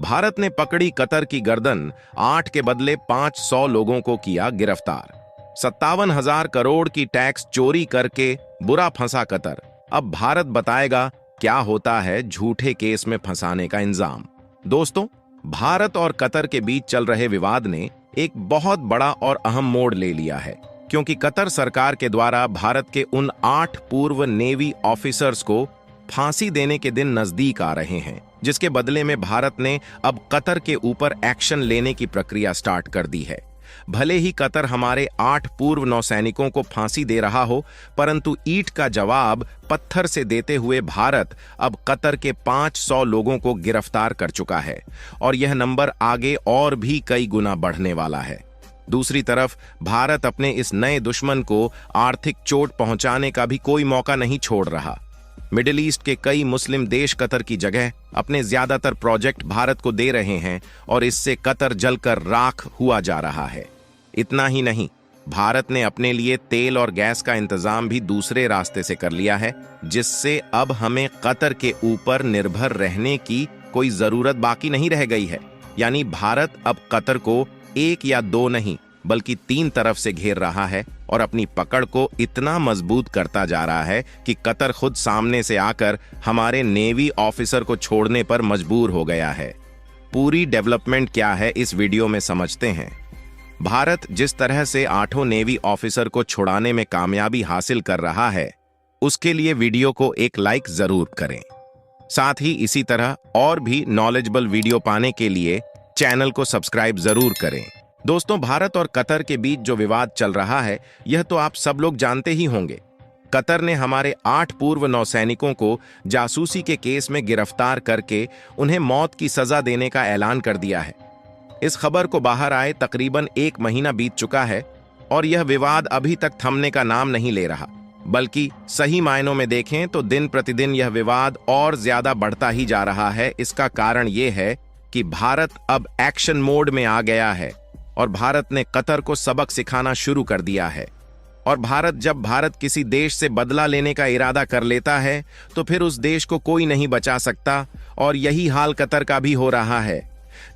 भारत ने पकड़ी कतर की गर्दन, 8 के बदले 500 लोगों को किया गिरफ्तार। 57,000 करोड़ की टैक्स चोरी करके बुरा फंसा कतर। अब भारत बताएगा क्या होता है झूठे केस में फंसाने का इंजाम। दोस्तों, भारत और कतर के बीच चल रहे विवाद ने एक बहुत बड़ा और अहम मोड़ ले लिया है, क्योंकि कतर सरकार के द्वारा भारत के उन 8 पूर्व नेवी ऑफिसर्स को फांसी देने के दिन नजदीक आ रहे हैं, जिसके बदले में भारत ने अब कतर के ऊपर एक्शन लेने की प्रक्रिया स्टार्ट कर दी है। भले ही कतर हमारे 8 पूर्व नौसैनिकों को फांसी दे रहा हो, परंतु ईंट का जवाब पत्थर से देते हुए भारत अब कतर के 500 लोगों को गिरफ्तार कर चुका है और यह नंबर आगे और भी कई गुना बढ़ने वाला है। दूसरी तरफ भारत अपने इस नए दुश्मन को आर्थिक चोट पहुंचाने का भी कोई मौका नहीं छोड़ रहा। मिडिल ईस्ट के कई मुस्लिम देश कतर की जगह अपने ज्यादातर प्रोजेक्ट भारत को दे रहे हैं और इससे कतर जलकर राख हुआ जा रहा है। इतना ही नहीं, भारत ने अपने लिए तेल और गैस का इंतजाम भी दूसरे रास्ते से कर लिया है, जिससे अब हमें कतर के ऊपर निर्भर रहने की कोई जरूरत बाकी नहीं रह गई है। यानी भारत अब कतर को 1 या 2 नहीं बल्कि 3 तरफ से घेर रहा है और अपनी पकड़ को इतना मजबूत करता जा रहा है कि कतर खुद सामने से आकर हमारे नेवी ऑफिसर को छोड़ने पर मजबूर हो गया है। पूरी डेवलपमेंट क्या है इस वीडियो में समझते हैं। भारत जिस तरह से 8 नेवी ऑफिसर को छुड़ाने में कामयाबी हासिल कर रहा है, उसके लिए वीडियो को एक लाइक जरूर करें। साथ ही इसी तरह और भी नॉलेजेबल वीडियो पाने के लिए चैनल को सब्सक्राइब जरूर करें। दोस्तों, भारत और कतर के बीच जो विवाद चल रहा है, यह तो आप सब लोग जानते ही होंगे। कतर ने हमारे 8 पूर्व नौसैनिकों को जासूसी के केस में गिरफ्तार करके उन्हें मौत की सजा देने का ऐलान कर दिया है। इस खबर को बाहर आए तकरीबन 1 महीना बीत चुका है और यह विवाद अभी तक थमने का नाम नहीं ले रहा, बल्कि सही मायनों में देखें तो दिन प्रतिदिन यह विवाद और ज्यादा बढ़ता ही जा रहा है। इसका कारण यह है कि भारत अब एक्शन मोड में आ गया है और भारत ने कतर को सबक सिखाना शुरू कर दिया है। और जब भारत किसी देश से बदला लेने का इरादा कर लेता है तो फिर उस देश को कोई नहीं बचा सकता, और यही हाल कतर का भी हो रहा है,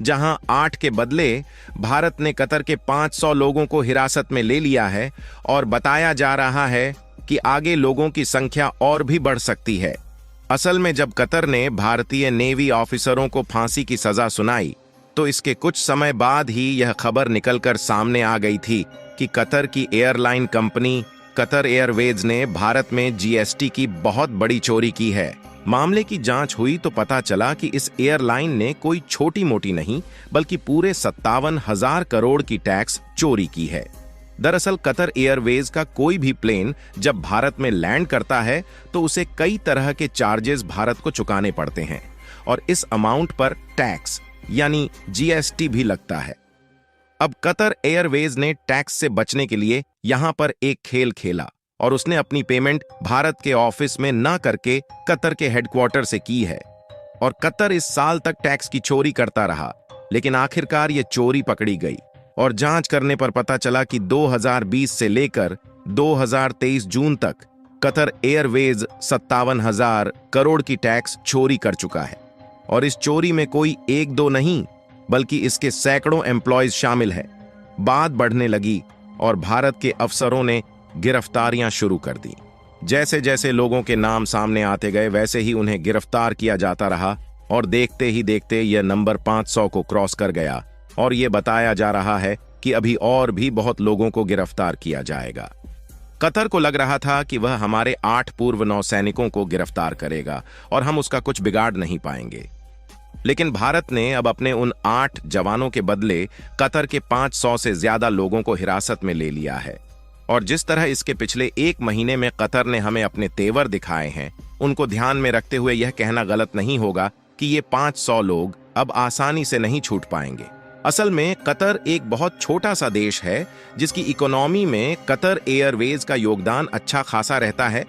जहां 8 के बदले भारत ने कतर के 500 लोगों को हिरासत में ले लिया है और बताया जा रहा है कि आगे लोगों की संख्या और भी बढ़ सकती है। असल में जब कतर ने भारतीय नेवी ऑफिसरों को फांसी की सजा सुनाई तो इसके कुछ समय बाद ही यह खबर निकलकर सामने आ गई थी कि कतर की एयरलाइन कंपनी कतर एयरवेज ने भारत में जीएसटी की बहुत बड़ी चोरी की है। मामले की जांच हुई तो पता चला कि इस एयरलाइन ने कोई छोटी मोटी नहीं बल्कि पूरे 57,000 करोड़ की टैक्स चोरी की है। दरअसल कतर एयरवेज का कोई भी प्लेन जब भारत में लैंड करता है तो उसे कई तरह के चार्जेस भारत को चुकाने पड़ते हैं और इस अमाउंट पर टैक्स यानी जीएसटी भी लगता है। अब कतर एयरवेज ने टैक्स से बचने के लिए यहां पर एक खेल खेला और उसने अपनी पेमेंट भारत के ऑफिस में ना करके कतर के हेडक्वार्टर से की है। और कतर इस साल तक टैक्स की चोरी करता रहा, लेकिन आखिरकार ये चोरी पकड़ी गई और जांच करने पर पता चला कि 2020 से लेकर 2023 जून तक कतर एयरवेज 57,000 करोड़ की टैक्स चोरी कर चुका है। और इस चोरी में कोई 1-2 नहीं बल्कि इसके सैकड़ों एम्प्लॉयज शामिल हैं। बात बढ़ने लगी और भारत के अफसरों ने गिरफ्तारियां शुरू कर दी। जैसे जैसे लोगों के नाम सामने आते गए वैसे ही उन्हें गिरफ्तार किया जाता रहा और देखते ही देखते यह नंबर 500 को क्रॉस कर गया और यह बताया जा रहा है कि अभी और भी बहुत लोगों को गिरफ्तार किया जाएगा। कतर को लग रहा था कि वह हमारे 8 पूर्व नौसैनिकों को गिरफ्तार करेगा और हम उसका कुछ बिगाड़ नहीं पाएंगे, लेकिन भारत ने अब अपने उन 8 जवानों के बदले कतर के 500 से ज्यादा लोगों को हिरासत में ले लिया है। और जिस तरह इसके पिछले 1 महीने में कतर ने हमें अपने तेवर दिखाए हैं, उनको ध्यान में रखते हुए यह कहना गलत नहीं होगा कि ये 500 लोग अब आसानी से नहीं छूट पाएंगे। असल में कतर एक बहुत छोटा सा देश है जिसकी इकोनॉमी में कतर एयरवेज का योगदान अच्छा खासा रहता है।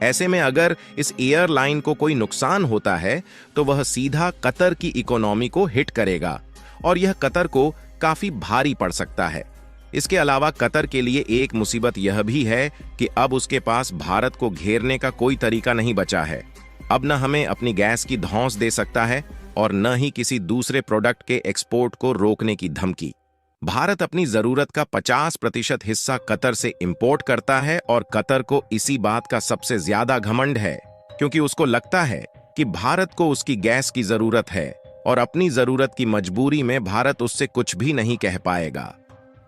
ऐसे में अगर इस एयरलाइन को कोई नुकसान होता है तो वह सीधा कतर की इकोनॉमी को हिट करेगा और यह कतर को काफी भारी पड़ सकता है। इसके अलावा कतर के लिए एक मुसीबत यह भी है कि अब उसके पास भारत को घेरने का कोई तरीका नहीं बचा है। अब न हमें अपनी गैस की धौंस दे सकता है और न ही किसी दूसरे प्रोडक्ट के एक्सपोर्ट को रोकने की धमकी। भारत अपनी जरूरत का 50% हिस्सा कतर से इंपोर्ट करता है और कतर को इसी बात का सबसे ज्यादा घमंड है, क्योंकि उसको लगता है कि भारत को उसकी गैस की जरूरत है और अपनी जरूरत की मजबूरी में भारत उससे कुछ भी नहीं कह पाएगा।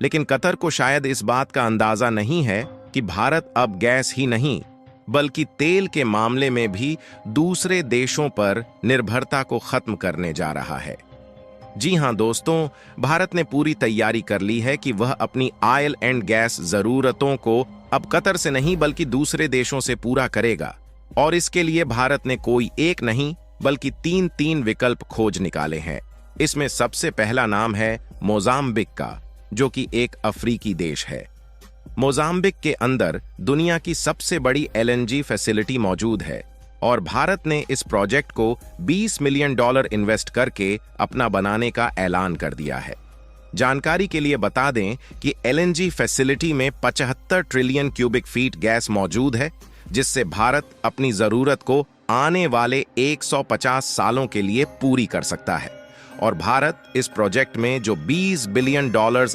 लेकिन कतर को शायद इस बात का अंदाजा नहीं है कि भारत अब गैस ही नहीं बल्कि तेल के मामले में भी दूसरे देशों पर निर्भरता को खत्म करने जा रहा है। जी हां दोस्तों, भारत ने पूरी तैयारी कर ली है कि वह अपनी ऑयल एंड गैस जरूरतों को अब कतर से नहीं बल्कि दूसरे देशों से पूरा करेगा, और इसके लिए भारत ने कोई एक नहीं बल्कि तीन विकल्प खोज निकाले हैं। इसमें सबसे पहला नाम है मोजाम्बिक का, जो कि एक अफ्रीकी देश है। मोजाम्बिक के अंदर दुनिया की सबसे बड़ी एलएनजी फैसिलिटी मौजूद है और भारत ने इस प्रोजेक्ट को $20 मिलियन इन्वेस्ट करके अपना बनाने का ऐलान कर दिया है। जानकारी के लिए बता दें कि एलएनजी फैसिलिटी में 75 ट्रिलियन क्यूबिक फीट गैस मौजूद है, जिससे भारत अपनी जरूरत को आने वाले 150 सालों के लिए पूरी कर सकता है। और भारत इस प्रोजेक्ट में जो $20 बिलियन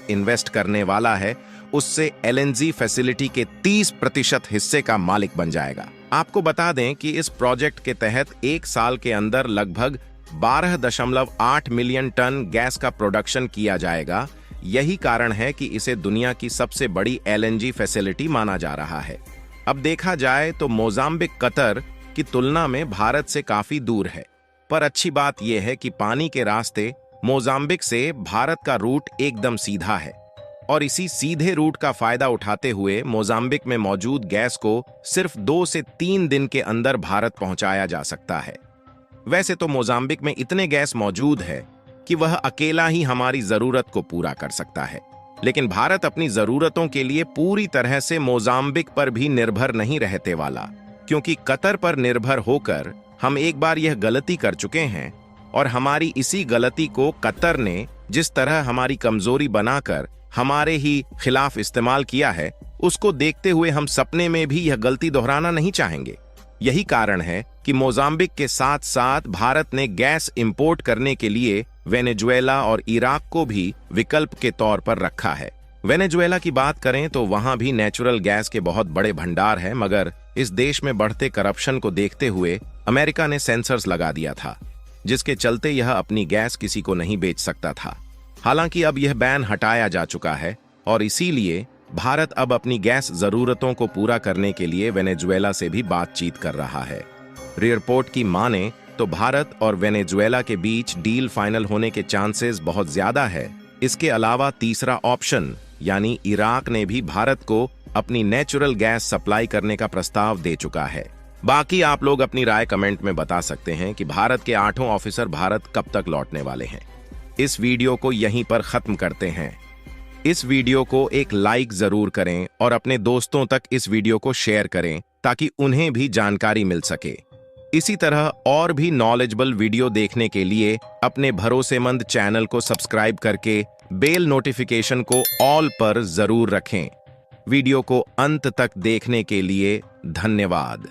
इन्वेस्ट करने वाला है, उससे एलएनजी फैसिलिटी के 30% हिस्से का मालिक बन जाएगा। आपको बता दें कि इस प्रोजेक्ट के तहत एक साल के अंदर लगभग 12.8 मिलियन टन गैस का प्रोडक्शन किया जाएगा। यही कारण है कि इसे दुनिया की सबसे बड़ी एलएनजी फैसिलिटी माना जा रहा है। अब देखा जाए तो मोजाम्बिक कतर की तुलना में भारत से काफी दूर है, पर अच्छी बात यह है कि पानी के रास्ते मोजाम्बिक से भारत का रूट एकदम सीधा है और इसी सीधे रूट का फायदा उठाते हुए मोजाम्बिक में मौजूद गैस को सिर्फ 2 से 3 दिन के अंदर भारत पहुंचाया जा सकता है। वैसे तो मोजाम्बिक में इतने गैस मौजूद है कि वह अकेला ही हमारी जरूरत को पूरा कर सकता है, लेकिन भारत अपनी जरूरतों के लिए पूरी तरह से मोजाम्बिक पर भी निर्भर नहीं रहते वाला, क्योंकि कतर पर निर्भर होकर हम एक बार यह गलती कर चुके हैं और हमारी इसी गलती को कतर ने जिस तरह हमारी कमजोरी बनाकर हमारे ही खिलाफ इस्तेमाल किया है, उसको देखते हुए हम सपने में भी यह गलती दोहराना नहीं चाहेंगे। यही कारण है कि मोजाम्बिक के साथ साथ भारत ने गैस इंपोर्ट करने के लिए वेनेजुएला और इराक को भी विकल्प के तौर पर रखा है। वेनेजुएला की बात करें तो वहां भी नेचुरल गैस के बहुत बड़े भंडार हैं, मगर इस देश में बढ़ते करप्शन को देखते हुए अमेरिका ने सेंसर्स लगा दिया था, जिसके चलते यह अपनी गैस किसी को नहीं बेच सकता था। हालांकि अब यह बैन हटाया जा चुका है और इसीलिए भारत अब अपनी गैस जरूरतों को पूरा करने के लिए वेनेजुएला से भी बातचीत कर रहा है। रिपोर्ट की माने तो भारत और वेनेजुएला के बीच डील फाइनल होने के चांसेस बहुत ज्यादा है। इसके अलावा तीसरा ऑप्शन यानी इराक ने भी भारत को अपनी नेचुरल गैस सप्लाई करने का प्रस्ताव दे चुका है। बाकी आप लोग अपनी राय कमेंट में बता सकते हैं कि भारत के 8 ऑफिसर भारत कब तक लौटने वाले हैं। इस वीडियो को यहीं पर खत्म करते हैं। इस वीडियो को एक लाइक जरूर करें और अपने दोस्तों तक इस वीडियो को शेयर करें ताकि उन्हें भी जानकारी मिल सके। इसी तरह और भी नॉलेजेबल वीडियो देखने के लिए अपने भरोसेमंद चैनल को सब्सक्राइब करके बेल नोटिफिकेशन को ऑल पर जरूर रखें। वीडियो को अंत तक देखने के लिए धन्यवाद।